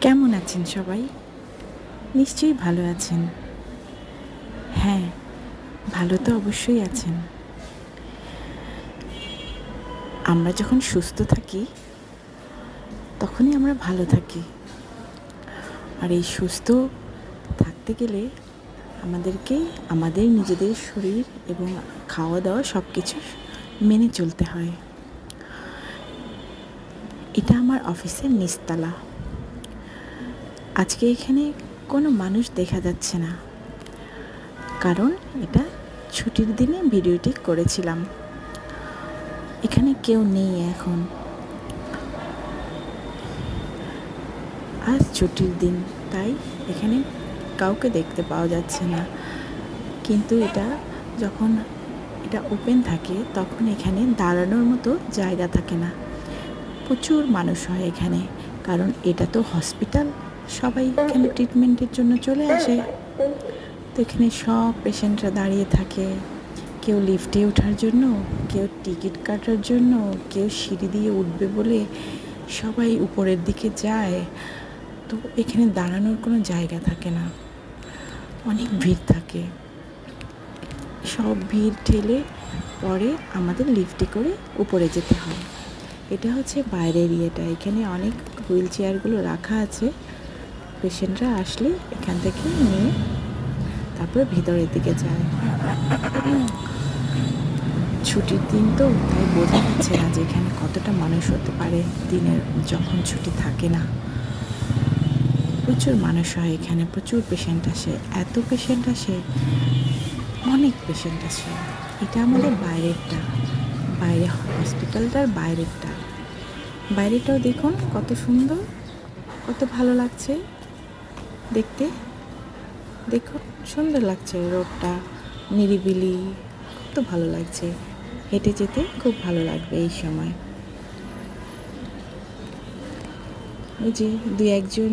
কেমন আছেন সবাই? নিশ্চয়ই ভালো আছেন। হ্যাঁ, ভালো তো অবশ্যই আছেন। আমরা যখন সুস্থ থাকি তখনই আমরা ভালো থাকি। আর এই সুস্থ থাকতে গেলে আমাদেরকে আমাদের নিজেদের শরীর এবং খাওয়া দাওয়া সব কিছু মেনে চলতে হয়। এটা আমার অফিসের নিচতলা। আজকে এখানে কোনো মানুষ দেখা যাচ্ছে না, কারণ এটা ছুটির দিনে ভিডিওটি করেছিলাম। এখানে কেউ নেই এখন। আজ ছুটির দিন, তাই এখানে কাউকে দেখতে পাওয়া যাচ্ছে না। কিন্তু যখন এটা ওপেন থাকে তখন এখানে দাঁড়ানোর মতো জায়গা থাকে না। প্রচুর মানুষ হয় এখানে, কারণ এটা তো হসপিটাল। সবাই এখানে ট্রিটমেন্টের জন্য চলে আসে। তো এখানে সব পেশেন্টরা দাঁড়িয়ে থাকে। কেউ লিফটে ওঠার জন্য, কেউ টিকিট কাটার জন্য, কেউ সিঁড়ি দিয়ে উঠবে বলে সবাই উপরের দিকে যায়। তো এখানে দাঁড়ানোর কোনো জায়গা থাকে না, অনেক ভিড় থাকে। সব ভিড় ঠেলে পরে আমাদের লিফটে করে উপরে যেতে হয়। এটা হচ্ছে বাইরের এরিয়াটা। এখানে অনেক হুইল চেয়ারগুলো রাখা আছে। পেশেন্টরা আসলে এখান থেকে নিয়ে তারপরে ভিতরের দিকে যায়। ছুটির দিন তো, তাই বোঝা যাচ্ছে না যে এখানে কতটা মানুষ হতে পারে দিনের যখন ছুটি থাকে না। প্রচুর মানুষ হয় এখানে, প্রচুর পেশেন্ট আসে। এত পেশেন্ট আসে, অনেক পেশেন্ট আসে। এটা আমাদের বাইরেরটা, বাইরে হসপিটালটার বাইরেরটা। বাইরেটাও দেখুন কত সুন্দর, কত ভালো লাগছে দেখতে। দেখুন সুন্দর লাগছে, রোডটা নিরিবিলি, কত ভালো লাগছে। হেঁটে যেতে খুব ভালো লাগবে এই সময়। ওই যে 2-1 জন